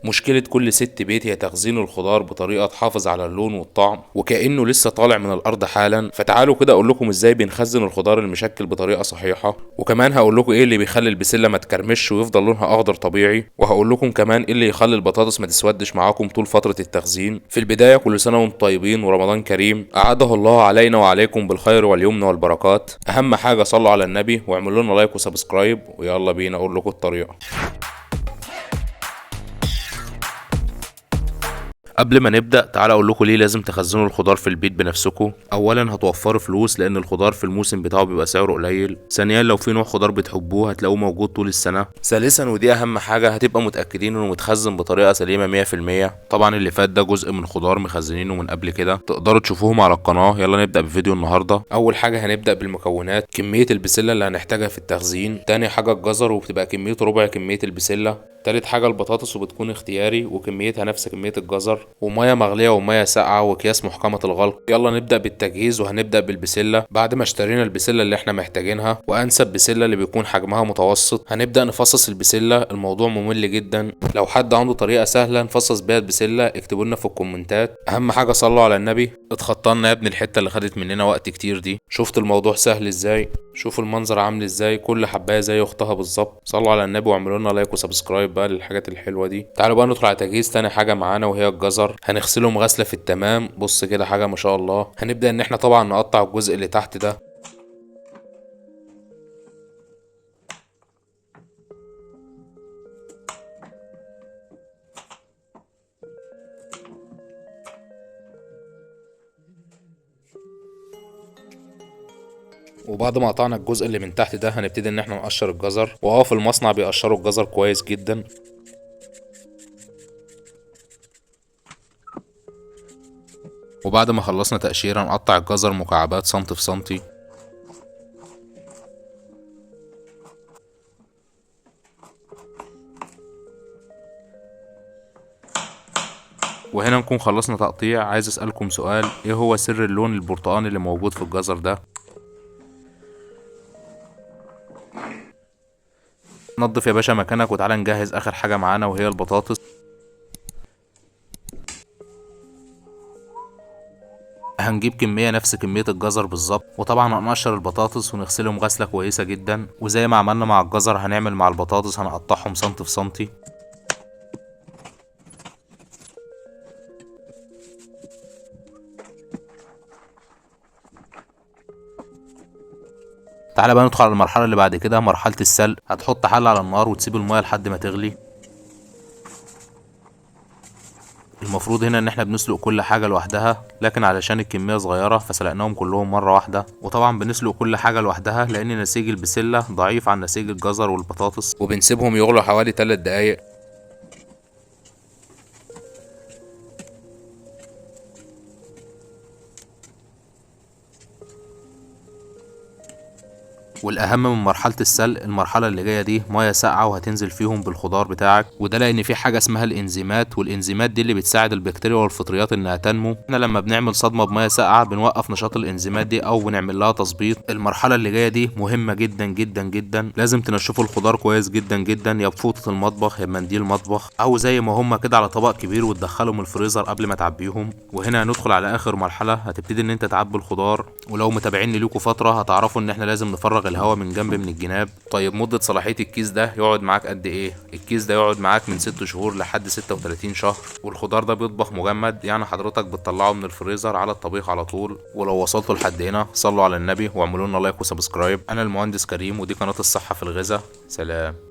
مشكلة كل ست بيت هي تخزين الخضار بطريقة تحافظ على اللون والطعم وكأنه لسه طالع من الأرض حالا. فتعالوا كده أقول لكم إزاي بنخزن الخضار المشكل بطريقة صحيحة، وكمان هقول لكم إيه اللي بيخلي البسلة ما تكرمش ويفضل لونها أخضر طبيعي، وهقول لكم كمان إيه اللي يخلي البطاطس ما تسودش معاكم طول فترة التخزين. في البداية كل سنة وانتم طيبين ورمضان كريم أعاده الله علينا وعليكم بالخير واليمن والبركات. أهم حاجة صلوا على النبي واعملوا لنا لايك وسبسكرايب، ويلا بينا أقول لكم الطريقة. قبل ما نبدأ تعالى اقول لكم ليه لازم تخزنوا الخضار في البيت بنفسكم. اولا هتوفروا فلوس لان الخضار في الموسم بتاعه بيبقى سعره قليل. ثانيا لو في نوع خضار بتحبوه هتلاقوه موجود طول السنة. ثالثا ودي اهم حاجة هتبقى متأكدين انه متخزن بطريقة سليمة 100%. طبعا اللي فات ده جزء من خضار مخزنينه من قبل كده، تقدروا تشوفوهم على القناة. يلا نبدأ بفيديو النهاردة. اول حاجة هنبدأ بالمكونات، كمية البسلة اللي هنحتاجها في التخزين. تاني حاجة الجزر وبتبقى كميته ربع كمية البسلة. تالت حاجة البطاطس وبتكون اختياري وكميتها نفس كمية الجزر، ومية مغلية ومية ساقعة واكياس محكمة الغلق. يلا نبدأ بالتجهيز وهنبدأ بالبسلة. بعد ما اشترينا البسلة اللي احنا محتاجينها وانسب بسلة اللي بيكون حجمها متوسط، هنبدأ نفصص البسلة. الموضوع ممل جدا، لو حد عنده طريقة سهلة نفصص بيها البسلة اكتبوا لنا في الكومنتات. اهم حاجة صلوا على النبي. اتخطلنا يا ابني الحتة اللي خدت مننا وقت كتير دي. شفت الموضوع سهل ازاي؟ شوفوا المنظر عامل ازاي، كل حبايه زي اختها بالظبط. صلوا على النبي واعملوا لنا لايك وسبسكرايب بقى للحاجات الحلوه دي. تعالوا بقى ندخل على تجهيز تاني حاجه معانا وهي الجزر. هنغسلهم غسله في التمام. بص كده حاجه ما شاء الله. هنبدا ان احنا طبعا نقطع الجزء اللي تحت ده، وبعد ما قطعنا الجزء اللي من تحت ده هنبتدي ان احنا نقشر الجزر. في المصنع بيقشروا الجزر كويس جدا. وبعد ما خلصنا تقشيره نقطع الجزر مكعبات سنتي في سنتي. وهنا نكون خلصنا تقطيع. عايز اسألكم سؤال، ايه هو سر اللون البرتقاني اللي موجود في الجزر ده؟ نضف يا باشا مكانك وتعالى نجهز اخر حاجة معانا وهي البطاطس. هنجيب كمية نفس كمية الجزر بالظبط، وطبعا هنقشر البطاطس ونغسلهم غسلة كويسة جدا، وزي ما عملنا مع الجزر هنعمل مع البطاطس، هنقطعهم سنتي في سنتي. تعالى بقى ندخل على المرحلة اللي بعد كده، مرحلة السلق. هتحط حلة على النار وتسيب المية لحد ما تغلي. المفروض هنا ان احنا بنسلق كل حاجة لوحدها، لكن علشان الكمية صغيرة فسلقناهم كلهم مرة واحدة. وطبعا بنسلق كل حاجة لوحدها لان نسيج البسلة ضعيف عن نسيج الجزر والبطاطس، وبنسيبهم يغلوا حوالي 3 دقايق. والاهم من مرحله السلق المرحله اللي جايه دي ميه ساقعه وهتنزل فيهم بالخضار بتاعك، وده لان في حاجه اسمها الانزيمات، والانزيمات دي اللي بتساعد البكتيريا والفطريات انها تنمو. احنا لما بنعمل صدمه بميه ساقعه بنوقف نشاط الانزيمات دي او بنعمل لها تظبيط. المرحله اللي جايه دي مهمه جدا جدا جدا، لازم تنشفوا الخضار كويس جدا جدا، يا بفوطه المطبخ يا بمنديل مطبخ او زي ما هما كده على طبق كبير وتدخلهم الفريزر قبل ما تعبيهم. وهنا هندخل على اخر مرحله، هتبتدي ان انت تعبي الخضار. ولو متابعين ليكوا فتره هتعرفوا ان احنا لازم نفرغ الهواء من جنب من الجناب. طيب مدة صلاحية الكيس ده يقعد معاك قد ايه؟ الكيس ده يقعد معاك من 6 شهور لحد 36 شهر. والخضار ده بيطبخ مجمد، يعني حضرتك بتطلعه من الفريزر على الطبيخ على طول. ولو وصلتوا لحد هنا صلوا على النبي واعملوا لنا لايك وسبسكرايب. انا المهندس كريم ودي قناة الصحة في الغذاء. سلام.